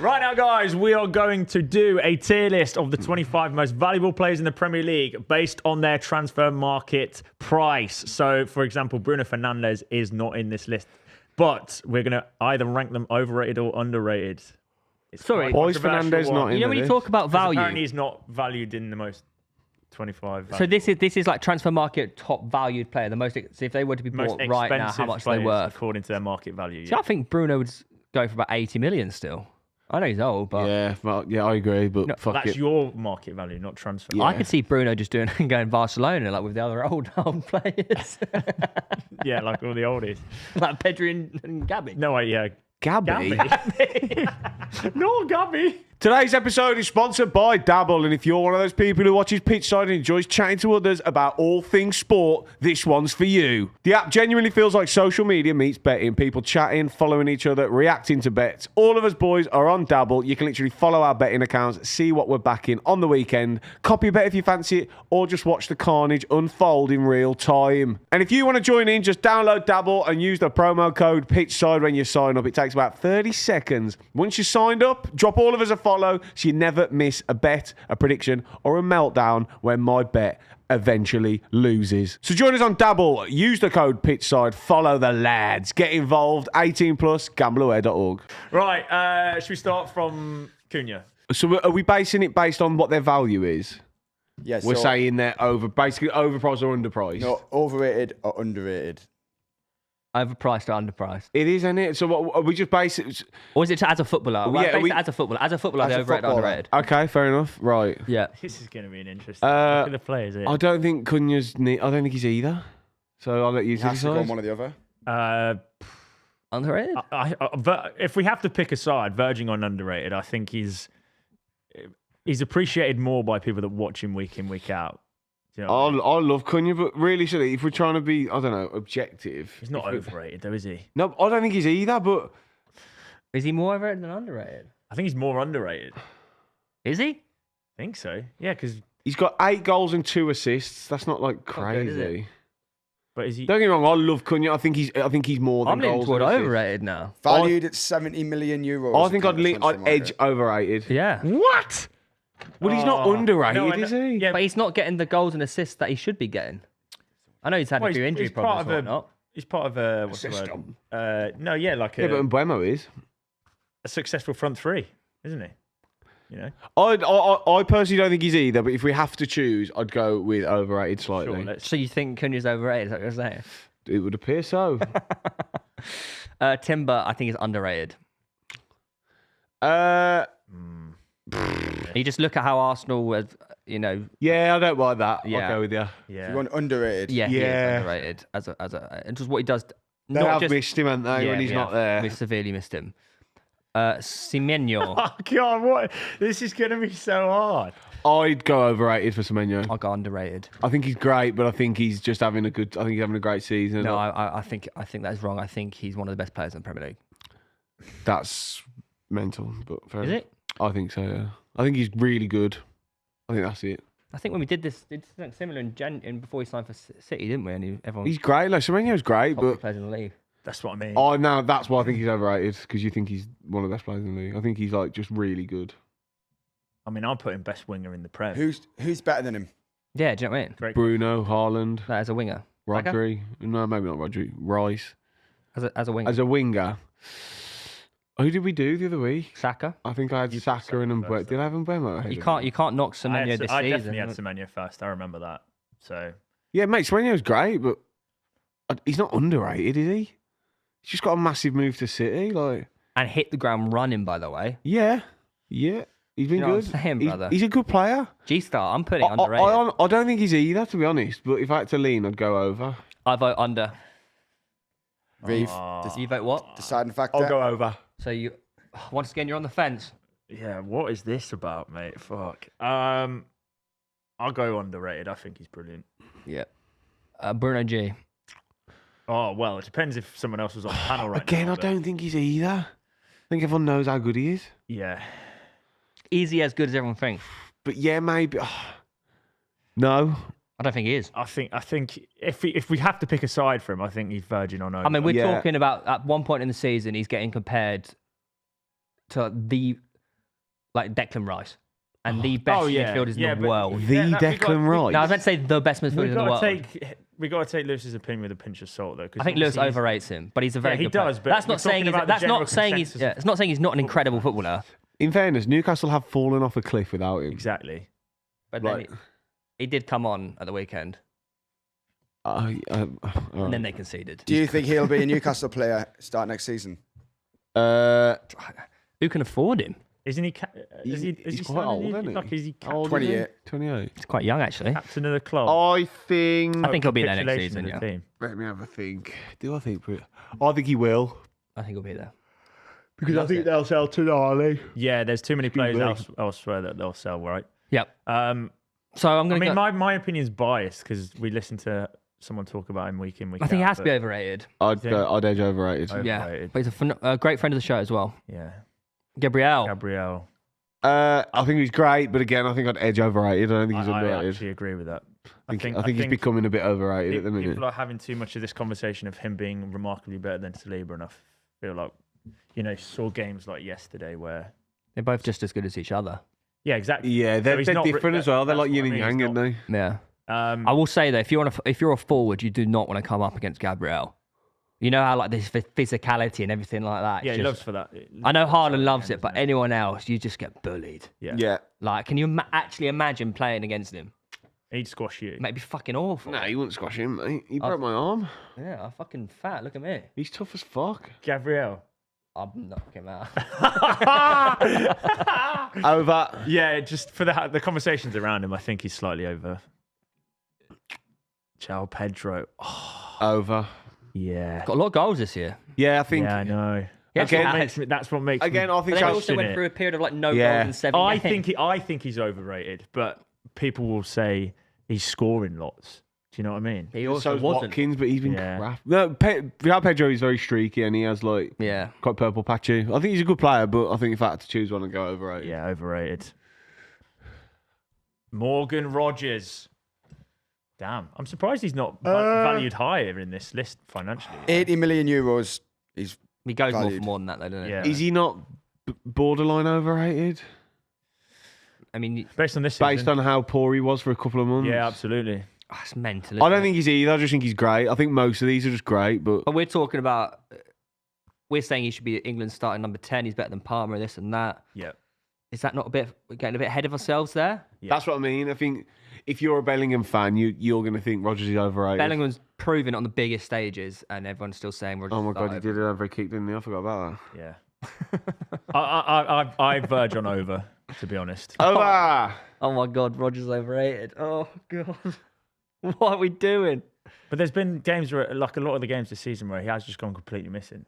Right now, guys, we are going to do a tier list of the 25 most valuable players in the Premier League based on their transfer market price. So, for example, Bruno Fernandes is not in this list, but we're going to either rank them overrated or underrated. Sorry, why is Fernandes not in you know when you this? talk about value? Apparently, he's not valued in the most 25. So this is like transfer market top valued player. The most. So if they were to be bought right now, how much they worth according to their market value? See, I think Bruno would go for about 80 million still. I know he's old, but yeah, I agree. But fuck that's it. your market value, not transfer. Yeah. I could see Bruno just going Barcelona like with the other old players. Yeah, like all the oldies, like Pedri and Gabby. No, yeah, Gabby. No, Gabby. Today's episode is sponsored by Dabble, and if you're one of those people who watches Pitchside and enjoys chatting to others about all things sport, this one's for you. The app genuinely feels like social media meets betting. People chatting, following each other, reacting to bets. All of us boys are on Dabble. You can literally follow our betting accounts, see what we're backing on the weekend, copy a bet if you fancy it, or just watch the carnage unfold in real time. And if you want to join in, just download Dabble and use the promo code Pitchside when you sign up. It takes about 30 seconds. Once you're signed up, drop all of us a follow so you never miss a bet, a prediction, or a meltdown when my bet eventually loses. So join us on Dabble, use the code Pitchside, follow the lads, get involved, 18 plus, gambleaware.org. Right, should we start from Cunha? So are we basing it based on what their value is? Yes. We're saying they're basically overpriced or underpriced? No, overrated or underrated. Overpriced or underpriced? It is, isn't it? So what, are we just basing it? Or is it as a footballer? Well, Yeah, as a footballer. As a footballer, As they're a overrated or footballer. underrated. Okay, fair enough. Right. Yeah. This is going to be an interesting. Look at the players here. I don't think Cunha's... I don't think he's either. So I'll let you He has to go on decide. one or the other. Underrated? If we have to pick a side, verging on underrated, I think he's appreciated more by people that watch him week in, week out. Do you know what I mean? I love Cunha, but really, if we're trying to be, I don't know, objective. He's not overrated, though, is he? No, I don't think he's either, but... Is he more overrated than underrated? I think he's more underrated. Is he? I think so. Yeah, because. He's got 8 goals and 2 assists. That's not like Not good, is crazy. it? But is he? Don't get me wrong, I love Cunha. I think he's more than I'm leaning goals toward and assists. overrated now. Valued at 70 million euros. I think I'd edge overrated. Yeah. What? Well, he's not Oh, underrated, no, I is know- he? Yeah, But he's not getting the goals and assists that he should be getting. I know he's had Well, a few injury problems and whatnot. He's part of a what's the System. word? No, yeah, like Yeah, but Mbeumo is. a successful front three, isn't he? You know. I personally don't think he's either, but if we have to choose, I'd go with overrated slightly. Sure, let's. So you think Cunha's overrated? Is that what you're saying? It would appear so. Timber, I think is underrated. You just look at how Arsenal was, Yeah, I don't mind that. Yeah. I'll go with you. Yeah. You want underrated? yeah, he Yeah. is underrated and just what he does. They not have just, missed him, haven't they, when he's not there? We severely missed him. Semenyo, Oh God! What? This is going to be so hard. I'd go overrated for Semenyo. I'll go underrated. I think he's great, but I think he's just having a good. I think he's having a great season. No, I think that's wrong. I think he's one of the best players in the Premier League. That's mental, but fair Is enough. it? I think so. Yeah, I think he's really good. I think that's it. I think when we did something similar in before he signed for City, didn't we? And everyone He's great. Like Semenyo's great, top but players in the league. That's what I mean. oh no, that's why I think he's overrated because you think he's one of the best players in the league. I think he's like just really good. I mean, I'm putting best winger in the Prem. Who's better than him? Yeah, do you know what I mean? Great. Bruno, Haaland, Like, as a winger, Rodri. No, maybe not Rodri. Rice as a winger, as a winger. Who did we do the other week? Saka. I think I had You put Saka and Saka Mbeumo. first, Did I have Mbeumo? ahead You of can't him? knock Semenyo this I season. definitely had Semenyo first. I remember that. So Yeah, mate, Semenyo's great, but he's not underrated, is he? He's just got a massive move to City. Like, And hit the ground running, by the way. yeah, he's been You know good. what I'm saying, brother? He's a good player. G-Star, I'm putting underrated. I don't think he's either, to be honest. But if I had to lean, I'd go over. I vote under. Reeve, You vote what? deciding factor. I'll go over. So you, once again, you're on the fence. yeah, what is this about, mate? Fuck. I'll go underrated. I think he's brilliant. Yeah. Bruno G. Oh well, it depends if someone else was on the panel right Again, now. I don't think he's either. I think everyone knows how good he is. Yeah. Easy as good as everyone thinks. But yeah, maybe. No. I don't think he is. I think if we have to pick a side for him, I think he's verging on over. I mean, we're Yeah. talking about at one point in the season, he's getting compared to the Declan Rice and the best midfielders in the world. Declan Rice. No, I was meant to say the best midfielder in the world. We got to take Lewis's opinion with a pinch of salt, though. I think Lewis overrates him, but he's a very good player. He does, but that's not saying he's not an incredible footballer. In fairness, Newcastle have fallen off a cliff without him. Exactly. But then he did come on at the weekend. And then they conceded. Do you think he'll be a Newcastle player start next season? Who can afford him? Isn't he? He's quite old, isn't he? Is he 28. 28. He's quite young, actually. captain of the club? I think he'll be there next season. Yeah. Team. Let me have a think. Do I think? I think he will. I think he'll be there. Because I think they'll sell Tonali. Yeah, there's too many players elsewhere that they'll sell, right? Yep. So I'm going to. My opinion's biased because we listen to someone talk about him week in, week out. I think he has to be overrated. I'd edge overrated. Yeah, but he's a great friend of the show as well. Yeah. Gabriel. I think he's great, but again, I think I'd edge overrated. I don't think he's underrated. I actually agree with that. I think he's becoming a bit overrated at the minute. People are having too much of this conversation of him being remarkably better than Saliba, and I feel like, saw games like yesterday where they're both just as good as each other. Yeah, exactly. Yeah, they're different as well. They're like yin and yang, aren't they? Yeah. I will say though, if you're a forward, you do not want to come up against Gabriel. You know how this physicality and everything like that. Yeah, he loves for that. I know Haaland loves it, but anyone else, you just get bullied. Yeah. Like, can you actually imagine playing against him? He'd squash you. It'd be fucking awful. No, he wouldn't squash him, mate. He broke my arm. Yeah, I'm fucking fat. Look at me. He's tough as fuck. Gabriel. I'll knock him out. Over. Yeah, just for the conversations around him, I think he's slightly over. João Pedro. Over. Yeah. Got a lot of goals this year. Yeah, I think. Yeah, I know. Again, that's what makes. Again, I think. But he also went through a period of no goals in 7 games. I think he's overrated, but people will say he's scoring lots. Do you know what I mean? He also wasn't. Watkins, but he's been crap. No, Pedro is very streaky and he has quite purple patchy. I think he's a good player, but I think if I had to choose one, I'd go overrated. Yeah, overrated. Morgan Rogers. Damn, I'm surprised he's not valued higher in this list financially. 80 million euros. He goes more than that, though, doesn't he? Yeah. Is he not borderline overrated? I mean, based on how poor he was for a couple of months. Yeah, absolutely. That's mental. I don't think he's either. I just think he's great. I think most of these are just great, but we're talking about. We're saying he should be England starting number 10. He's better than Palmer, this and that. Yeah. Is that not getting a bit ahead of ourselves there? Yeah. That's what I mean. I think if you're a Bellingham fan, you're going to think Rodgers is overrated. Bellingham's proven it on the biggest stages, and everyone's still saying Rodgers. Oh my god, he did it over a kick, didn't he? I forgot about that. Yeah. I verge on over, to be honest. Over. Oh my god, Rodgers overrated. Oh god, what are we doing? But there's been games where, like a lot of the games this season, where he has just gone completely missing.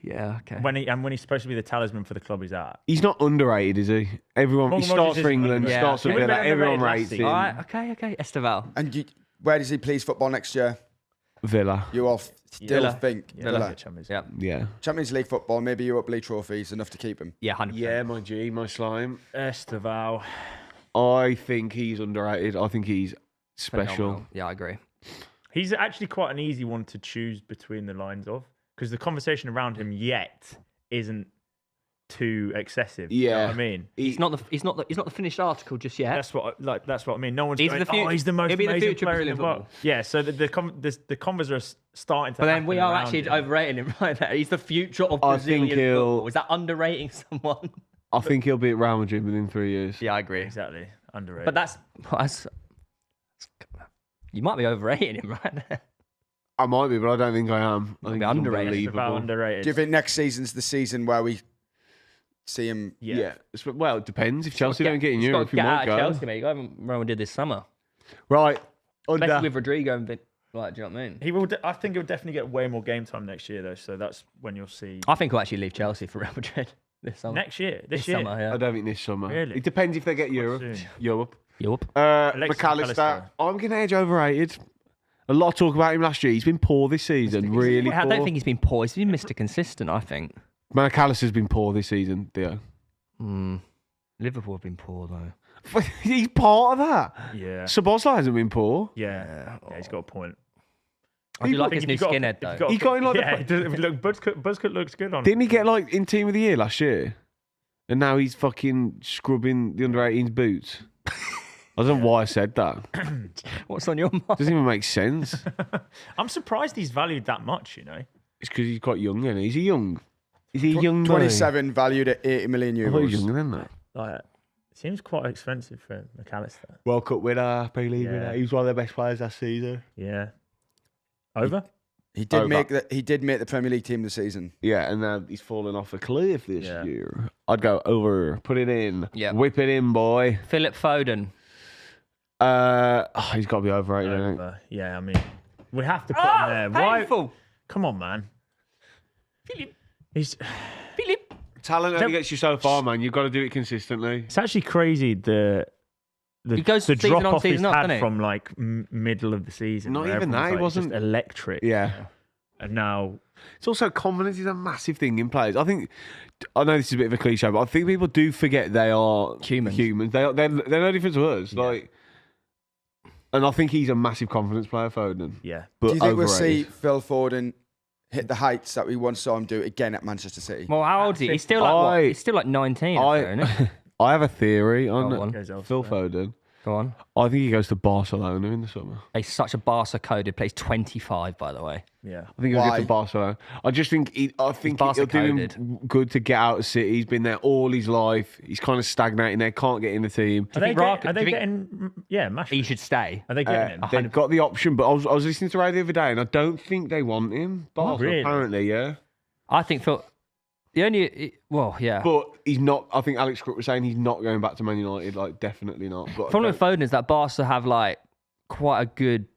Yeah, okay. When he's supposed to be the talisman for the club he's at. He's not underrated, is he? He starts for England, starts with Villa, everyone rates him. All right, okay. Esteval. And where does he please football next year? Villa. You all still think Villa? Yeah. Champions League football, maybe Europa League trophies, enough to keep him. Yeah, 100%. Yeah, my G, my slime. Esteval. I think he's underrated. I think he's special. Phenomenal. Yeah, I agree. He's actually quite an easy one to choose between the lines of, because the conversation around him yet isn't too excessive. Yeah, you know what I mean, he's not the finished article just yet. That's what I mean. No one's he's going, he's the most amazing player in the world. Football. Yeah, so the convers are starting to. But then we are actually overrating him right there. He's the future of Brazilian football. Is that underrating someone? I think he'll be at Real Madrid within 3 years. Yeah, I agree. Exactly, underrated. But that's you might be overrating him right there. I might be, but I don't think I am. I think he's underrated. Do you think next season's the season where we see him? Yeah. Well, it depends. If Chelsea don't get in Europe, he might go. Chelsea, mate. Roman did this summer. Right. Especially with Rodrigo and do you know what I mean? He will. I think he'll definitely get way more game time next year, though. So that's when you'll see. I think he'll actually leave Chelsea for Real Madrid this summer. Next year. This year. Summer, yeah. I don't think this summer. Really? It depends if they get Europe. McAllister. I'm going to edge overrated. A lot of talk about him last year. He's been poor this season, really poor. I don't think he's been poor. He's been Mr. Consistent, I think. McAllister's been poor this season, Theo. Liverpool have been poor, though. He's part of that. Yeah. Szoboszlai hasn't been poor. Yeah, he's got a point. I do like his new skinhead, though. He got in Buzzcut looks good on him. Didn't he get in Team of the Year last year? And now he's fucking scrubbing the under-18s boots. I don't know why I said that. What's on your mind? Doesn't even make sense. I'm surprised he's valued that much, you know. It's because he's quite young, isn't he? Is he young? Is he a young boy? 27, valued at 80 million I thought he was euros. younger than that. Like, seems quite expensive for McAllister. World Cup winner, Premier League Yeah. winner. He was one of their best players last season. Yeah. Over? He did Over. make the Premier League team this season. Yeah, and now he's fallen off a cliff this Yeah. year. I'd go over, put it in, Yeah. whip it in, boy. Philip Foden. He's got to be overrated, I think. Over. Yeah, I mean, we have to put him there. Why? Painful. Come on, man. Philip. He's. Philip. Talent only gets you so far, man. You've got to do it consistently. It's actually crazy the He goes the season drop on, off he's season off, had doesn't he? from like middle of the season. Not where even that, everyone's, he like, wasn't- just electric. Yeah. And now, It's also confidence is a massive thing in players. I think, I know this is a bit of a cliche, but I think people do forget they are Humans. They're no different to us. Like, and I think he's a massive confidence player, Foden. yeah. But Do you think overrated. we'll see Phil Foden hit the heights that we once saw him do again at Manchester City? Well, how old is he? He's still like what? He's still like 19. isn't he? I have a theory Go on on. Goes Phil elsewhere. Foden. Go on. I think he goes to Barcelona in the summer. He's such a Barca coded. Plays 25, by the way. Yeah. I think he'll Why? get to Barcelona. I just think it'll Barca do him good to get out of City. He's been there all his life. He's kind of stagnating there. Can't get in the team. Are they, think Raka- are do they you think- getting? Yeah, Mash. He should stay. Are they getting him? They've got the option, but I was listening to radio the other day, and I don't think they want him. Barca, really? apparently, yeah. I think Phil. The only. Well, yeah. But he's not. I think Alex Crook was saying he's not going back to Man United. Like, definitely not. But Problem with Foden is that Barca have like quite a good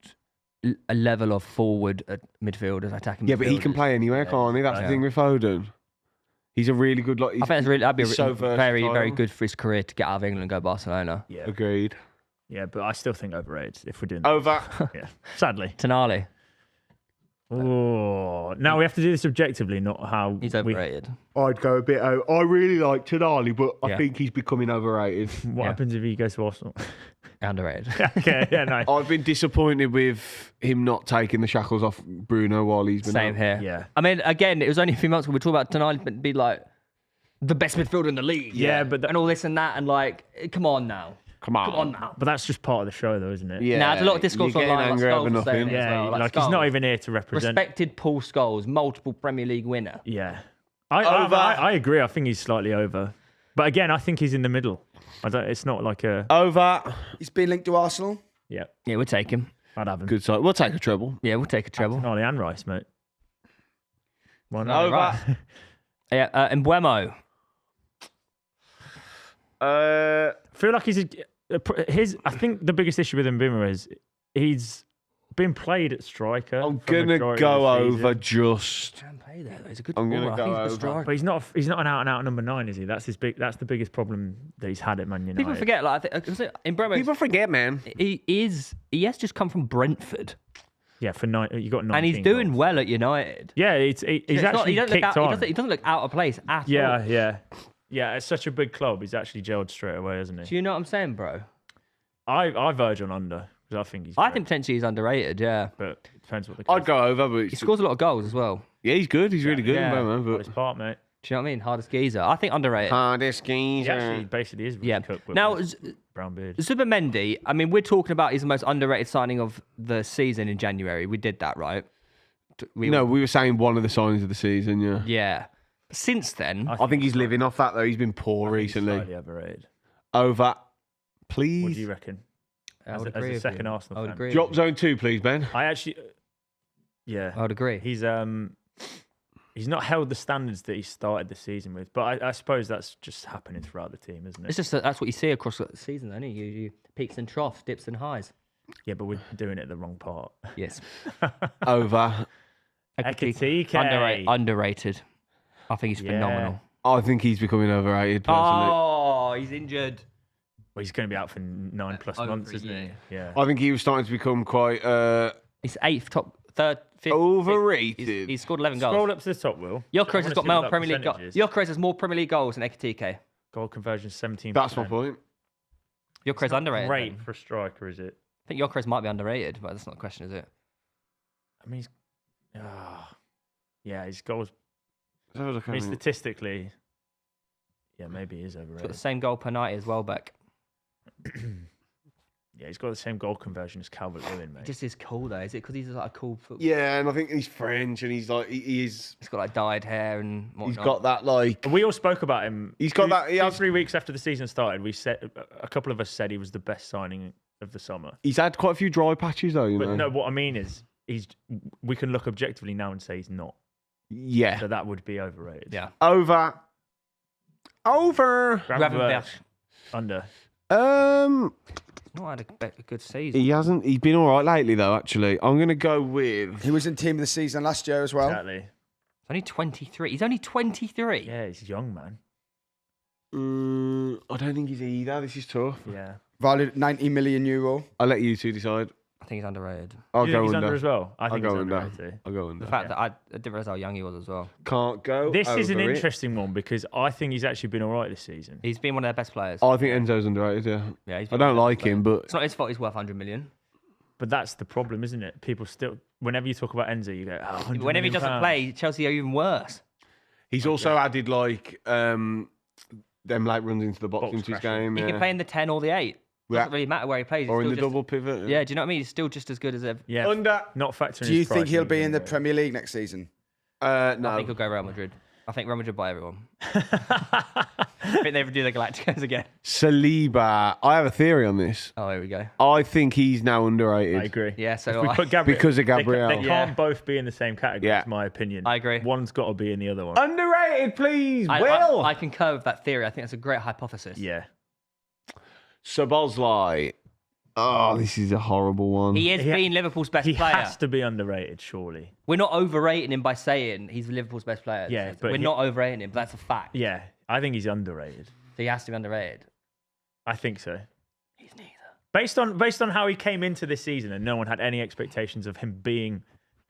a level of forward midfielders, attacking. yeah, but he can midfielders. play anywhere, can't he? That's the thing with Foden. He's a really good. Like, I think that'd be he's so very, versatile. very good for his career to get out of England and go Barcelona. Yeah. Agreed. Yeah, but I still think overrated if we're doing that. Over. Yeah. Sadly. Tonali, Oh, now we have to do this objectively, not how he's we- overrated. I'd go a bit. I really like Tonali, but I Yeah. think he's becoming overrated. What Yeah. happens if he goes to Arsenal? Underrated. Okay, yeah, no. I've been disappointed with him not taking the shackles off Bruno while he's been Same out. here. Yeah. I mean, again, it was only a few months ago we talked about Tonali but be like the best midfielder in the league. Yeah, but and all this and that, and like, come on now. Come on. Come on now. But that's just part of the show, though, isn't it? Yeah. Nah, there's a lot of discourse you're getting online. angry Like over Scholes saying nothing. it as Yeah, well, like he's Scholes. not even here to represent. Respected Paul Scholes, multiple Premier League winner. Yeah. Over. I agree. I think he's slightly over. But again, I think he's in the middle. It's not like a. Over. He's been linked to Arsenal. Yeah, Yeah, we'll take him. I'd have him. Good side. We'll take a treble. Yeah, we'll take a treble. Ollie and Rice, mate. Why not? Over. Yeah, and Mbeumo. I feel like his. I think the biggest issue with Mbeumo is he's been played at striker. I'm for the gonna majority go of the season. over just. Can play there though. He's a good I'm gonna baller. I go think he's a over. good striker. But he's not an out and out number 9, is he? That's the biggest problem that he's had at Man United. People forget, like, I think Mbeumo, People forget, man. he has just come from Brentford, Yeah, for 9, you got 19 and he's doing goals. well at United. Yeah, he's It's not- actually he doesn't kicked look out, on. he doesn't look out of place at all. Yeah. It's such a big club. He's actually gelled straight away, isn't he? Do you know what I'm saying, bro? I verge on under because I think he's. I great, think potentially he's underrated. Yeah, but it depends what the. I'd go over, but he scores a lot of goals as well. yeah, he's good. He's really good. Yeah. Mbeumo, His part, mate. Do you know what I mean? Hardest geezer. I think underrated. Hardest He actually geezer. basically is. Really Yeah. Cooked with Now, his brown beard. Zubimendi, I mean, we're talking about he's the most underrated signing of the season in January. We did that, right? No, we were saying one of the signs of the season. Yeah. Yeah. Since then, I think he's living off that though. He's been poor recently. Slightly overrated. Over, What do please. you reckon? I would As agree a with second you. Arsenal I would fan. agree. Drop zone 2, please, Ben. I actually. Yeah. I would agree. He's not held the standards that he started the season with, but I suppose that's just happening throughout the team, isn't it? It's just that's what you see across the season, don't you? You peaks and troughs, dips and highs. Yeah, but we're doing it the wrong part. Yes. Over. Ekitike. Underrated. I think he's Yeah. phenomenal. I think he's becoming overrated personally. Oh, he's injured. Well, he's going to be out for 9+ Over months, a isn't year. he? Yeah. I think he was starting to become quite He's eighth, top, third, fifth. overrated. He's scored 11 goals. Scroll up to the top, Will. Gyökeres has got more more Premier League goals. Gyökeres has more Premier League goals than Ekitike. Goal conversion 17%. That's my point. Gyökeres underrated. Great then. for a striker, is it? I think Gyökeres might be underrated, but that's not a question, is it? I mean, yeah, his goals. Let's have a look I mean, at him. statistically, Yeah, maybe he is He's got the overrated. same goal per night as Welbeck. Yeah, he's got the same goal conversion as Calvert-Lewin, mate. He just is cool though. Is it because he's like a cool football? Yeah, and I think he's French, and he's like he is. He's got like dyed hair and whatnot. He's got that like. We all spoke about him. He's got that. He has, 3 weeks after the season started, we said a couple of us said he was the best signing of the summer. he's had quite a few dry patches though. You But know. no, what I mean is, we can look objectively now and say he's not. Yeah. So that would be overrated. Yeah. Over. Gravenberch. Under. Not had a good season. He hasn't. He's been all right lately though. Actually, I'm gonna go with. He was in team of the season last year as well. Exactly. He's only 23. He's only 23. Yeah, he's young, man. I don't think he's either. This is tough. Yeah. Valued at 90 million euro. I'll let you two decide. I think he's underrated. I'll You go think he's under. under as well? I think I'll he's go under. underrated too. I'll go under. The fact that I didn't realize how young he was as well. Can't go. This is an over it. interesting one because I think he's actually been all right this season. He's been one of their best players. I think Enzo's underrated. Yeah. Yeah, he's I been don't one of their like best him, players. but It's not his fault he's worth 100 million. But that's the problem, isn't it? People still, whenever you talk about Enzo, you go, oh, 100 Whenever he million doesn't pounds. play, Chelsea are even worse. he's also added like them late runs into the box Box into his crashing. game. He Yeah. can play in the 10 or the 8. Yeah. Doesn't really matter where he plays. Or He's in the still double pivot. Yeah, do you know what I mean? He's still just as good as ever. Yeah, Under. not factoring Do you his think price he'll in, be in the right? Premier League next season? No. I think he'll go Real Madrid. I think Real Madrid buy everyone. I think they would do the Galacticos again. Saliba. I have a theory on this. Oh, here we go. I think he's now underrated. I agree. Yeah, so If we I- put Gabriel, Because of they Gabriel. can't Yeah. both be in the same category. Yeah. That's my opinion. I agree. One's got to be in the other one. Underrated, please. I concur with that theory. I think that's a great hypothesis. Yeah. Sabozlai. Oh, this is a horrible one. He is being Liverpool's best He player. has to be underrated, surely. We're not overrating him by saying he's Liverpool's best player. Yeah, but we're not overrating him. But that's a fact. Yeah, I think he's underrated. So he has to be underrated. I think so. He's neither. Based on how he came into this season and no one had any expectations of him being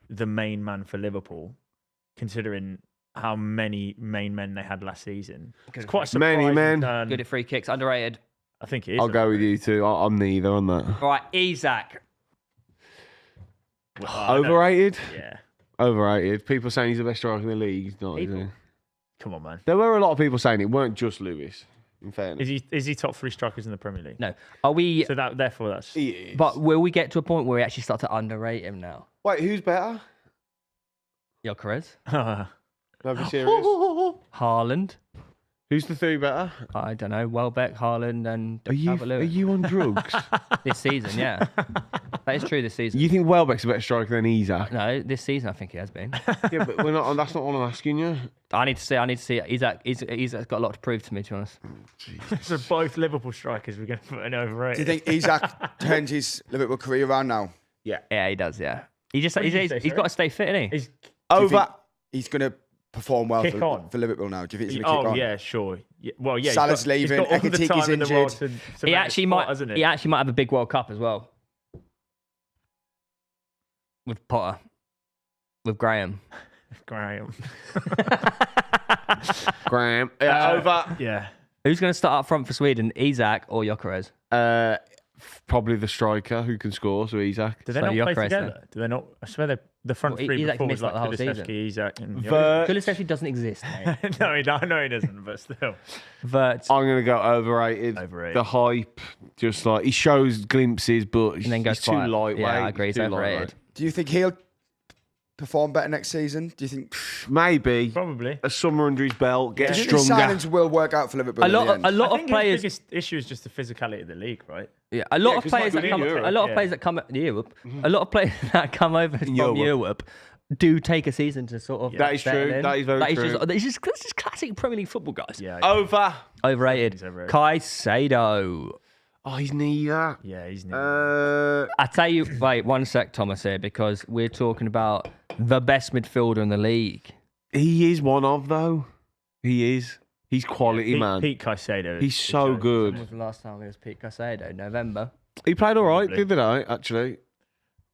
the main man for Liverpool, considering how many main men they had last season. It's quite a Many surprising men. turn. Good at free kicks. Underrated. I think he is. I'll go with you two. I'm neither on that. All right, Isak. Well, I know- Overrated? Yeah. Overrated. People saying he's the best striker in the league. He's not, is he? People. Come on, man. There were a lot of people saying it weren't just Lewis, in fairness. Is he top 3 strikers in the Premier League? No. Are we? So therefore that's He is. But will we get to a point where we actually start to underrate him now? Wait, who's better? Gyökeres, No, be serious. Haaland. Who's the three better? I don't know. Welbeck, Haaland, and Are you on drugs? this season? Yeah, that is true. This season. You think Welbeck's a better striker than Isak? No, this season I think he has been. Yeah, but we're not. That's not what I'm asking you. I need to see. Isak's got a lot to prove to me, to be honest. so both Liverpool strikers we're going to put in overrated. Do you think Isak turns his Liverpool career around now? Yeah, he does. Yeah, he's did you say, he's sorry? got to stay fit, isn't he? He's, Do you Over. think he's going to perform well Kick on. for Liverpool now? Do you think he's going to kick on? yeah, sure. Yeah, well, yeah. Salah's leaving, He's got all the Ekitiki's time in the world injured. to He make actually a spot, might. hasn't he? He actually might have a big World Cup as well. With Potter, with Graham. Graham. Graham. Over. Yeah. Who's going to start up front for Sweden? Isak or Gyökeres? Probably the striker who can score. So Isak. Do they So not play Gyökeres together? then. Do they not? I swear the front Well, three Isak before was missed, like, like the whole Kulusevski, Isak, and Kulusevski doesn't exist. Mate. no, I know he doesn't, but still. Vert. I'm gonna go overrated. Overrated. The hype, just like he shows glimpses, but And then goes he's too quiet. lightweight. Yeah, I agree. He's He's too overrated. lightweight. Do you think he'll perform better next season? Do you think Maybe Probably. a summer under his belt, get do you think stronger. signings will work out for Liverpool? A in the lot end? of I think players. his biggest issue is just the physicality of the league, right? Yeah, a lot of 'cause players like that come. within Europe, A lot of yeah. players that come Europe. A lot of players that come over from Europe. Europe do take a season to sort of. That is settle true. in. That is very true. That's just classic Premier League football, guys. Yeah. Over. Overrated. He's overrated. Caicedo. Oh, he's neither. Yeah, he's new. I tell you, wait one sec, Thomas here, because we're talking about the best midfielder in the league. He is one of though. He is. He's quality, man. Pete Caicedo. He's so When good. was the last time it was Pete Caicedo? November. He played all right Probably. the other night, actually.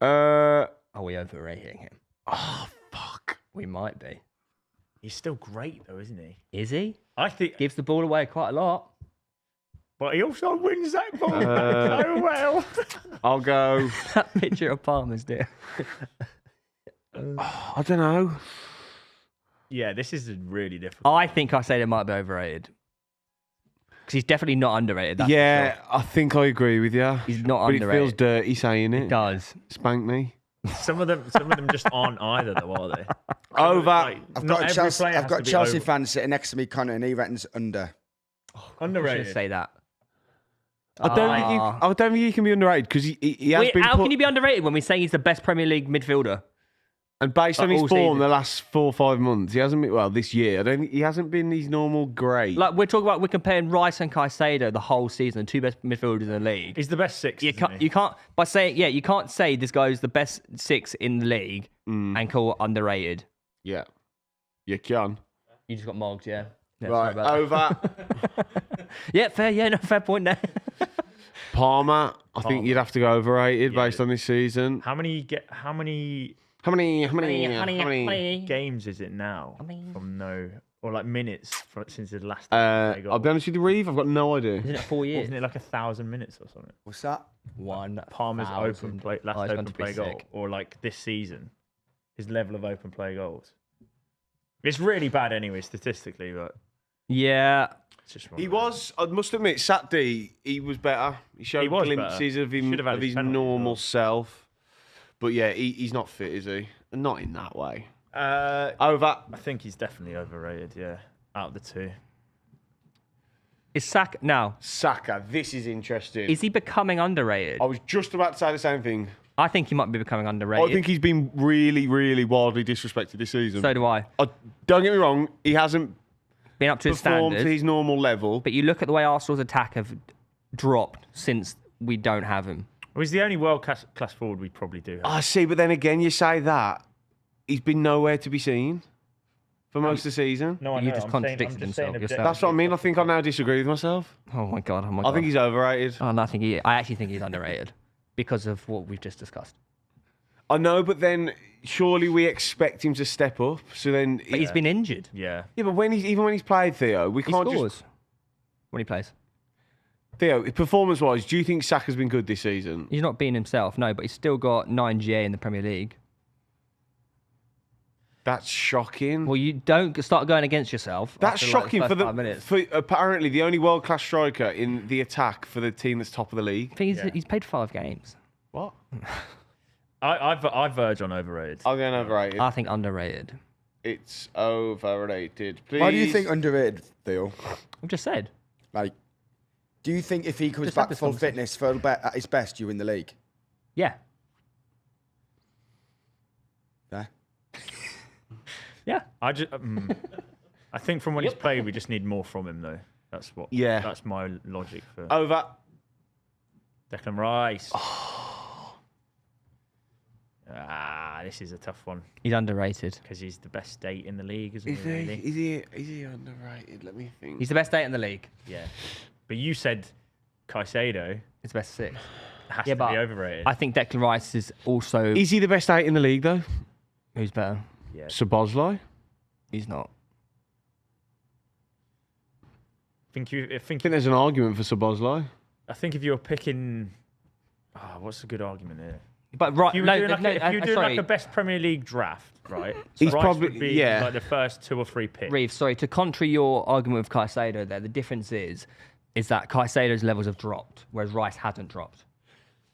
Are we overrating him? Oh fuck. We might be. He's still great though, isn't he? Is he? I think, Gives the ball away quite a lot. but he also wins that ball Uh, so well. I'll go. That picture of Palmer's dear. I don't know. Yeah, this is really difficult. I think Caicedo might be overrated. Because he's definitely not underrated. That's Yeah, for sure. I think I agree with you. He's not but underrated. it feels dirty saying it. It does. Spank me. Some of them just aren't either, though, are they? Over. I've not got every Chelsea. player I've has got to be Chelsea over- fans sitting next to me, Connor, and he reckons under. I was Underrated. going to say that. I don't think he can be underrated because he has Wait, been how put, can he be underrated when we say he's the best Premier League midfielder? and based on his all form season. the last 4 or 5 months, he hasn't been, well, this year, I don't think he hasn't been his normal great. Like we're comparing Rice and Caicedo the whole season, the two best midfielders in the league. He's the best six. You can't say this guy's the best 6 in the league and call underrated. Yeah. You can. You just got mogged, yeah. Yeah, Right, sorry about over. that. Yeah, fair. Yeah, no, fair point there. Palmer, I think you'd have to go overrated based on this season. How many games is it now? From no, or like minutes since the last time they got? I'll be honest with you, Reeve, I've got no idea. Isn't it 4 years? Isn't it like 1,000 minutes or something? What's that? Palmer's open play, last he's open gone to be play goal, sick. or like this season, his level of open play goals. It's really bad anyway, statistically, but Yeah. it's just He was, I must admit, Saturday, he was better. He showed was glimpses better. of him, Should have had of his his penalty as normal well. self. But yeah, he's not fit, is he? Not in that way. I Over. think he's definitely overrated. Yeah, out of the two. Is Saka now? Saka, this is interesting. Is he becoming underrated? I was just about to say the same thing. I think he might be becoming underrated. I think he's been really, really wildly disrespected this season. So do I. Don't get me wrong, he hasn't Been up to his performed to standards. his normal level. But you look at the way Arsenal's attack have dropped since we don't have him. Well, he's the only world class forward we probably do have. I see, but then again, you say that, he's been nowhere to be seen for most of the season. No, I You know. just I'm contradicted saying, I'm just saying himself yourself. objectively. That's what I mean. I think I now disagree with myself. Oh my god! Oh my god! I think he's overrated. Oh, no, I actually think he's underrated because of what we've just discussed. I know, but then surely we expect him to step up. So then, But he's been injured. Yeah. yeah, but even when he's played, Theo, we He can't scores just when he plays. Theo, performance-wise, do you think Saka's been good this season? He's not being himself, no, but he's still got 9 GA in the Premier League. That's shocking. Well, you don't start going against yourself. That's after, like, shocking the for first 5 minutes. for apparently the only world-class striker in the attack for the team that's top of the league. I think Yeah. he's played 5 games. What? I verge on overrated. I'm going overrated. I think underrated. It's overrated. Please. Why do you think underrated, Theo? I've just said. Like, do you think if he comes Just had back this full conversation. fitness, full at his best, you win the league? Yeah. Yeah. Yeah. I think from when he's played, we just need more from him, though. That's what. Yeah. That's my logic for Over. Declan Rice. This is a tough one He's underrated. because he's the best state in the league, isn't Is he? Really? he underrated? Let me think. He's the best 8 in the league. Yeah. But you said Caicedo He's the best 6. has Yeah, to but be overrated. I think Declan Rice is also... Is he the best 8 in the league though? Who's better? Yeah. Szoboszlai? He's not. I think there's an argument for Szoboszlai. I think if you're picking, what's a good argument here? But right, If you were doing, like a best Premier League draft, right? He's Rice probably- would be yeah. like the first 2 or 3 picks. Reeve, sorry, to contrary your argument with Caicedo there, the difference is that Caicedo's levels have dropped, whereas Rice hasn't dropped.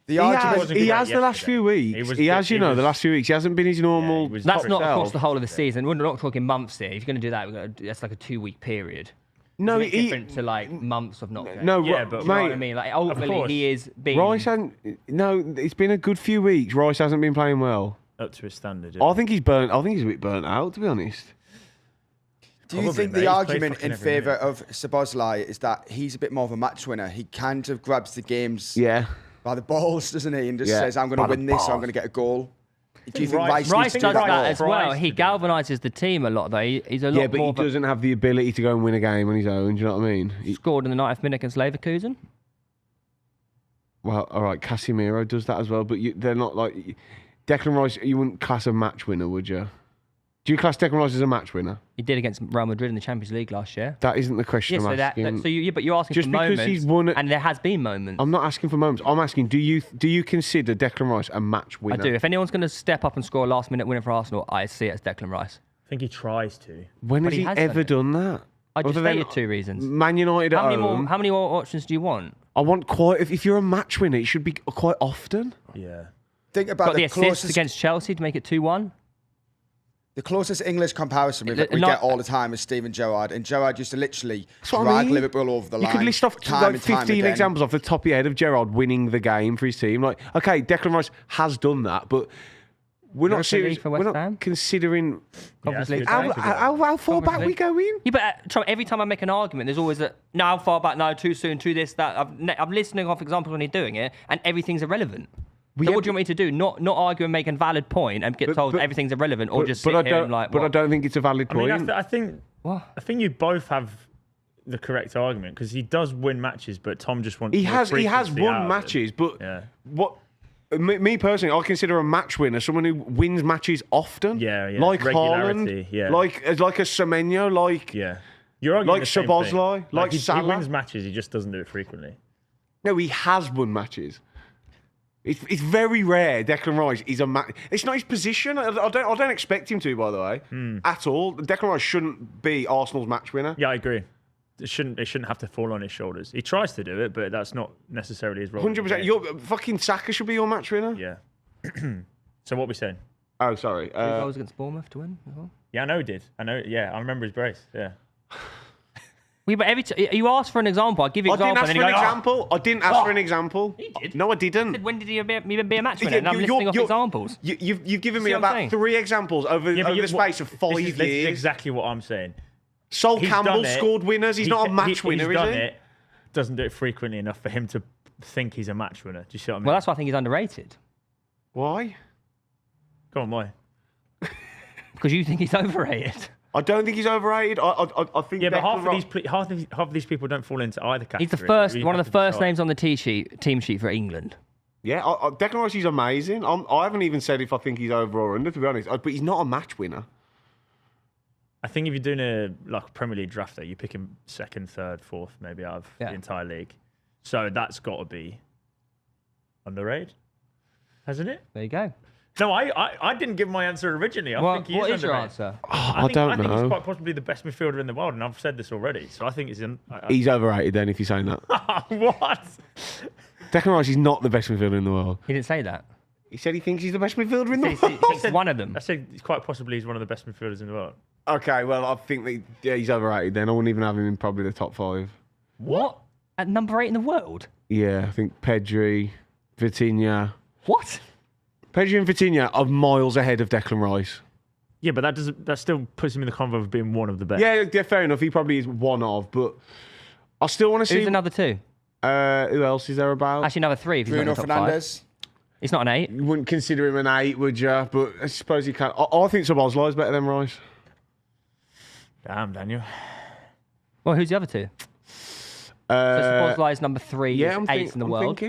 The argument. wasn't He great has the last yesterday. few weeks. He was He good- has, he the was- last few weeks. He hasn't been his normal. he was That's top not across himself. the whole of the season. We're not talking months here. If you're going to do that, that's like a 2-week period. No, It's different to like months of not playing. no, Yeah, Ri- but- You know what I mate. mean? Like ultimately, course. he is being. Rice hasn't. No, it's been a good few weeks. Rice hasn't been playing well. Up to his standard. I think he's burnt. I think he's a bit burnt out, to be honest. Do you Probably, think mate. the He's played argument fucking in every favour minute. of Szoboszlai is that he's a bit more of a match winner? He kind of grabs the games Yeah. by the balls, doesn't he? And just Yeah. says, I'm going By to the win this, or I'm balls. going to get a goal. Do you think Rice- Rice, Rice needs to does do that that more? as well. Price He to do galvanises the team a lot, though. He's a lot Yeah, but more. he of a- doesn't have the ability to go and win a game on his own. Do you know what I mean? scored in the 90th minute against Leverkusen. Well, all right, Casemiro does that as well, but they're not like Declan Rice. You wouldn't class a match winner, would you? Do you class Declan Rice as a match winner? He did against Real Madrid in the Champions League last year. That isn't the question Yeah, so I'm asking. but you're asking Just for because moments, he's won it- and there has been moments. I'm not asking for moments. I'm asking, do you consider Declan Rice a match winner? I do. If anyone's going to step up and score a last-minute winner for Arsenal, I see it as Declan Rice. I think he tries to. When But has he he has ever done done that? I just Other say than your 2 reasons. Man United at home. How many more options do you want? I want quite. If you're a match winner, it should be quite often. Yeah. Think about Got the the assist closest, against Chelsea to make it 2-1. the closest English comparison we Not- get all the time is Steven Gerrard. And Gerrard used to literally what I drag mean. Liverpool over the You line. could list off time like and time 15 again. examples off the top of your head of Gerrard winning the game for his team. Like, okay, Declan Rice has done that, but we're not Europa serious. League for We're West not Ham? considering Conference Yeah, League. that's good. how far back we go in. Yeah, but Tom, every time I make an argument, there's always a no, how far back, no, too soon, too this, that. I'm listening off examples when you're doing it, and everything's irrelevant. So what do you want me to do? Not argue and make a valid point and get told everything's irrelevant, or just sit here and like. But I what? don't think it's a valid I mean, point. I think What? I think you both have the correct argument because he does win matches, but Tom just wants He more has frequency out won of it. matches, but Yeah. what me personally, I consider a match winner someone who wins matches often. Yeah, like regularity, Haaland, yeah. like a Semenyo, like Yeah. You're arguing Like the same Szoboszlai, thing. like he Salah. wins matches, he just doesn't do it frequently. no, he has won matches. It's very rare. Declan Rice is a match. It's not his position. I don't expect him to, by the way, at all. Declan Rice shouldn't be Arsenal's match winner. Yeah, I agree. It shouldn't have to fall on his shoulders. He tries to do it, but that's not necessarily his role. 100%. Your fucking Saka should be your match winner. Yeah. So what are we saying? Oh, sorry. 2 goals against Bournemouth to win as well. Yeah, I know he did. I know. Yeah, I remember his brace. Yeah. But you asked for an example. I give you I an example. didn't ask for an example. I didn't ask for an example. He did. No, I didn't. When did he even be a match winner? Yeah, And I'm you're- listing off you're- examples. You've given me See what I'm about saying? 3 examples over Yeah, but the space of 5 this is years. exactly what I'm saying. Sol He's Campbell done it. scored winners. He's not a match winner, he's is done he? it. Doesn't do it frequently enough for him to think he's a match winner. Do you see what I mean? Well, that's why I think he's underrated. Why? Go on, why? Because you think he's overrated. I don't think he's overrated. I think. Yeah, but Declan half of these people don't fall into either category. He's the first, We one of have the to first decide. names on the team sheet for England. Yeah, Declan Rice is amazing. I haven't even said if I think he's over or under, to be honest. But he's not a match winner. I think if you're doing a Premier League draft, though, you pick him second, third, fourth, maybe out of the entire league. So that's got to be underrated, hasn't it? There you go. No, I didn't give my answer originally. I think he What is is your underrated. answer? I don't I think know. he's quite possibly the best midfielder in the world, and I've said this already. So I think he's in. He's overrated then, if you're saying that. What? Declan Rice is not the best midfielder in the world. He didn't say that. He said he thinks he's the best midfielder in the He's world. one of them. I said quite possibly he's one of the best midfielders in the world. Okay, well, I think he's overrated then. I wouldn't even have him in probably the top 5. What? At number 8 in the world? Yeah, I think Pedri, Vitinha. What? Pedri and Vitinha are miles ahead of Declan Rice. Yeah, but that still puts him in the convo of being one of the best. Yeah, fair enough. He probably is one of, but I still want to see. Who's another 2? Who else is there about? Actually, another 3 if he's Bruno not in the top 5. Fernandes. He's not an 8. You wouldn't consider him an 8, would you? But I suppose he can. I think Szoboszlai is better than Rice. Damn, Daniel. Well, who's the other 2? So Szoboszlai is number 3. Yeah, Yeah, I'm 8th in the world.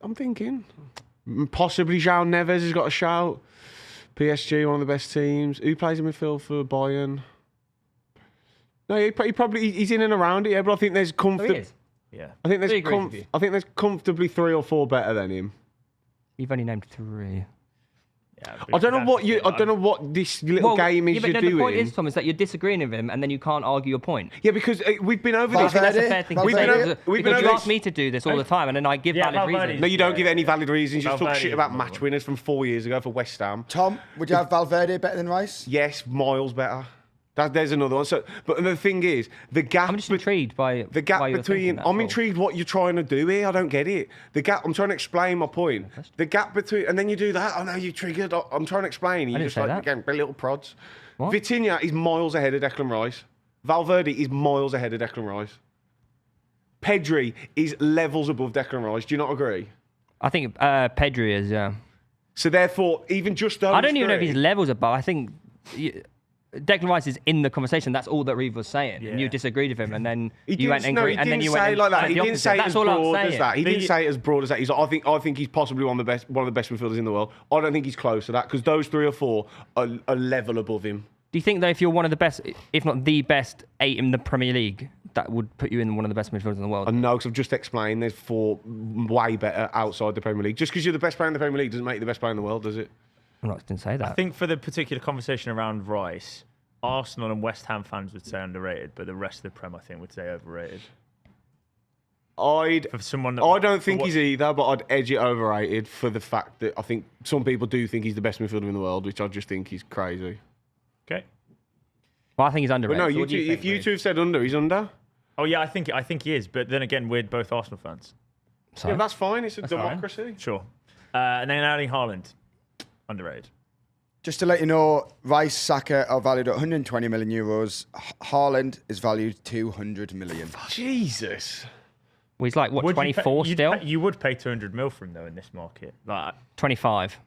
I'm thinking. Possibly João Neves has got a shout. PSG, one of the best teams. Who plays in midfield for Bayern? No, he's in and around it. Yeah, but I think there's Oh, he is. Yeah. I think He agrees with you. there's comfortably 3 or 4 better than him. You've only named 3. Yeah, I don't know what this little game is but you're no, doing. the point is, Tom, is that you're disagreeing with him and then you can't argue your point. Yeah, because we've been over this. Valverde? That's a fair thing to We've say. been because we've been because you over ask this- me to do this all the time and then I give Yeah, valid Valverde. reasons. No, you don't give any valid reasons. You just talk Valverde shit is about another match one. winners from 4 years ago for West Ham. Tom, would you have Valverde better than Rice? Yes, miles better. There's another one. So, but the thing is, the gap. I'm just intrigued by The gap why you're thinking between. that, I'm Paul. intrigued what you're trying to do here. I don't get it. The gap. I'm trying to explain my point. The gap between, and then you do that. Oh no, you triggered. I'm trying to explain. You didn't just say like that. again, little prods. What? Vitinha is miles ahead of Declan Rice. Valverde is miles ahead of Declan Rice. Pedri is levels above Declan Rice. Do you not agree? I think Pedri is, yeah. So therefore, even just those I don't even know if three- he's levels above. I think Declan Rice is in the conversation. That's all that Reeve was saying. And you Yeah. disagreed with him, and then He you didn't, went no, angry, he and then didn't you say went it like that. the He didn't opposite. say it That's as all I'm broad as saying. that. He didn't say it as broad as that. He's like, I think he's possibly one of the best midfielders in the world. I don't think he's close to that because those 3 or 4 are a level above him. Do you think though, if you're one of the best, if not the best 8 in the Premier League, that would put you in one of the best midfielders in the world? I know because I've just explained there's 4 way better outside the Premier League. Just because you're the best player in the Premier League doesn't make you the best player in the world, does it? I'm not going to say that. I think for the particular conversation around Rice, Arsenal and West Ham fans would say underrated, but the rest of the Prem, I think, would say overrated. For someone that I don't think he's either, but I'd edge it overrated for the fact that I think some people do think he's the best midfielder in the world, which I just think is crazy. Okay. Well, I think he's underrated. But no, So what do you if you think, two have said under, he's under. Oh yeah, I think he is. But then again, we're both Arsenal fans. Sorry? Yeah, that's fine. It's a fine. democracy. Sure. And then Erling Haaland, underrated. Just to let you know, Rice, Saka are valued at 120 million euros. Haaland is valued 200 million. Jesus. Well, he's like, what, Would you 24 pay- still? You would pay 200 mil for him though in this market. Like, 25.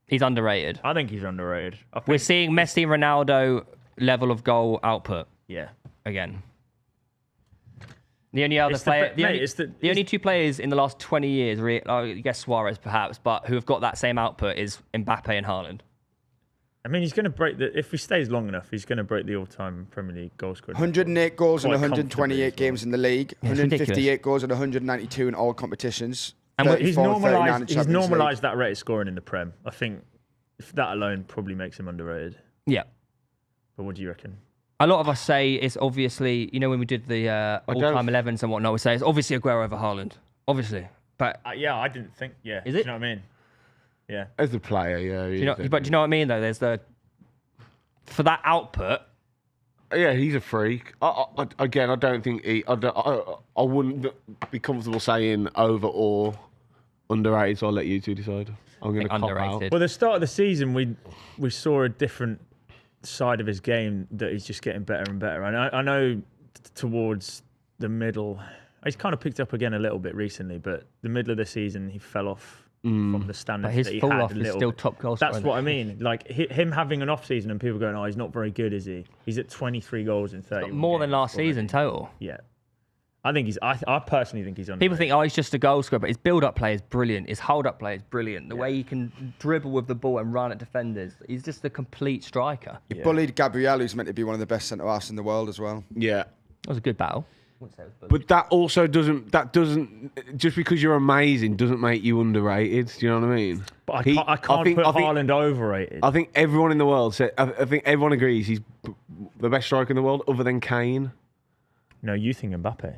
He's underrated. I think he's underrated. We're seeing Messi, Ronaldo level of goal output Yeah. again. The only other It's the player, be- mate, the only two players in the last 20 years, I guess Suarez perhaps, but who have got that same output is Mbappe and Haaland. I mean, he's going to break if he stays long enough, he's going to break the all-time Premier League goal scorer. 108 goals in Quite 128 comfortably as well. games in the league. Yeah, it's 158 ridiculous. goals in 192 in all competitions. And He's 34 and 39 in normalised. He's Champions League. normalised that rate of scoring in the Prem. I think if that alone probably makes him underrated. Yeah. But what do you reckon? A lot of us say it's obviously, when we did the all-time 11s and whatnot, we say it's obviously Aguero over Haaland. Obviously. But Yeah, I didn't think. Yeah. Is Do it? you know what I mean? Yeah. As a player, yeah. do you know what I mean, though? There's for that output, Yeah, he's a freak. Again, I don't think I wouldn't be comfortable saying over or underrated, so I'll let you two decide. I'm going to cop out. underrated. Well, the start of the season, we saw a different side of his game that he's just getting better and better. And I know towards the middle, he's kind of picked up again a little bit recently, but the middle of the season, he fell off from the standards But his that he fall had off a is little still bit. top goal scorer. That's what I mean. Like him having an off season and people going, "Oh, he's not very good, is he?" He's at 23 goals in 30. More than games last already. season total. Yeah, I think he's. I personally think he's on. People think, he's just a goal scorer, but his build-up play is brilliant. His hold-up play is brilliant. The way he can dribble with the ball and run at defenders. He's just a complete striker. He bullied Gabriel, who's meant to be one of the best centre-halves in the world as well. Yeah. That was a good battle. I wouldn't say it was But that also doesn't, just because you're amazing doesn't make you underrated. Do you know what I mean? But I can't put Haaland overrated. I think everyone in the world said, I think everyone agrees he's the best striker in the world other than Kane. No, you think Mbappe.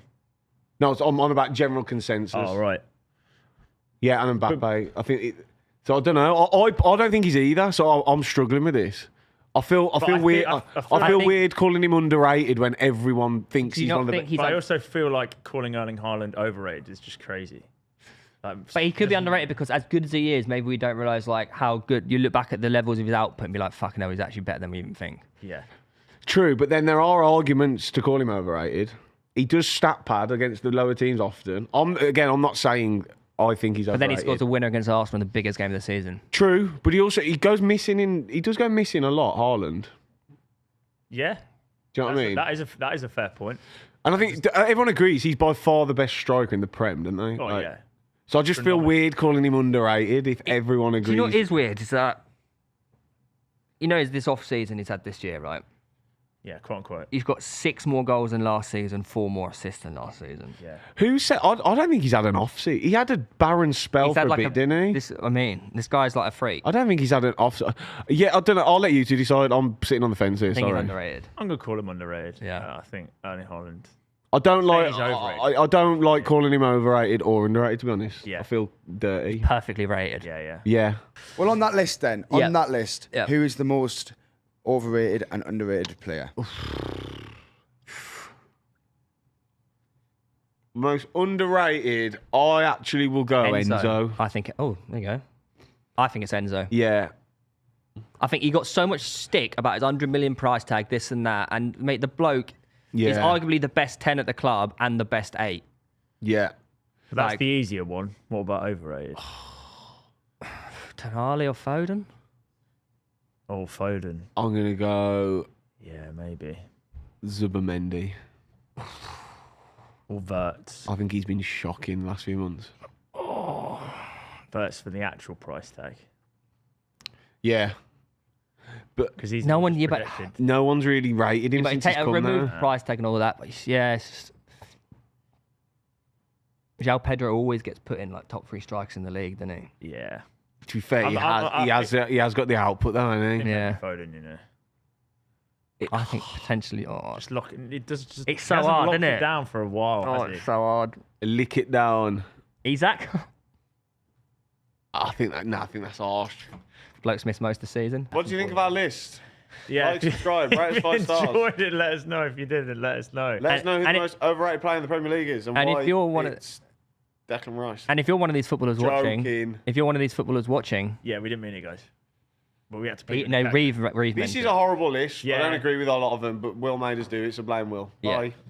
No, I'm on about general consensus. Oh, right. Yeah, and Mbappe. I think so. I don't know. I don't think he's either. So I'm struggling with this. I feel weird. I feel weird calling him underrated when everyone thinks he's one of the best. But I also feel like calling Erling Haaland overrated is just crazy. But he could be underrated because as good as he is, maybe we don't realise how good. You look back at the levels of his output and be like, fucking hell, he's actually better than we even think. Yeah. True, but then there are arguments to call him overrated. He does stat pad against the lower teams often. I'm not saying I think he's overrated. But then he scores a winner against Arsenal in the biggest game of the season. True, but he goes missing he does go missing a lot, Haaland. Yeah. Do you know what I mean? That is a fair point. And I think everyone agrees he's by far the best striker in the Prem, don't they? Oh, yeah. So I just feel weird calling him underrated if everyone agrees. Do you know what is weird? Is that, it's this off-season he's had this year, right? Yeah, quote unquote. He's got 6 more goals than last season, 4 more assists than last season. Yeah. Who said? I don't think he's had an off season. He had a barren spell He's for had a bit, didn't he? This guy's like a freak. I don't think he's had an off. Yeah, I don't know. I'll let you two decide. I'm sitting on the fence here. I think he's Sorry. underrated. I'm gonna call him underrated. Yeah. I think Erling Haaland. I don't like. he's overrated. I don't like calling him overrated or underrated. To be honest, Yeah. I feel dirty. Perfectly rated. Yeah. Yeah. Well, on that list then, Yeah. who is the most overrated and underrated player? Most underrated. I actually will go Enzo. I think. Oh, there you go. I think it's Enzo. Yeah. I think he got so much stick about his 100 million price tag, this and that, and mate, the bloke is arguably the best 10 at the club and the best 8. Yeah. But that's the easier one. What about overrated? Tonali or Foden? Oh, Foden. I'm gonna go Yeah, maybe. Zubimendi. Or Verts. I think he's been shocking the last few months. Verts for the actual price tag. Yeah. But Because he's No one- just yeah, but- projected. no one's really rated him But since he's come remove there. price tag and all that. But it's just... João Pedro always gets put in like top 3 strikers in the league, doesn't he? Yeah. To be fair, he has got the output though, hasn't he? Yeah. Foden, I think potentially. Oh, Just lock it. Does just. It's he so hasn't hard, locked isn't it? down for a while. Has it's he? so hard. Lick it down. Isaac? I think that's harsh. Bloke's missed most of the season. What do you think of our list? Yeah. Like, subscribe, rate us 5 stars. Enjoyed it. Let us know if you didn't. Let us know. Let us know who the and most overrated player in the Premier League is and and why if you're one of- it's Declan Rice. And if you're one of these footballers watching, Joking. if you're one of these footballers watching, Yeah, we didn't mean it, guys. But we had to put it in no, the Reeve This mentioned is it. a horrible list. I Yeah. don't agree with a lot of them, but Will made us do it, so blame Will. Yeah. Bye.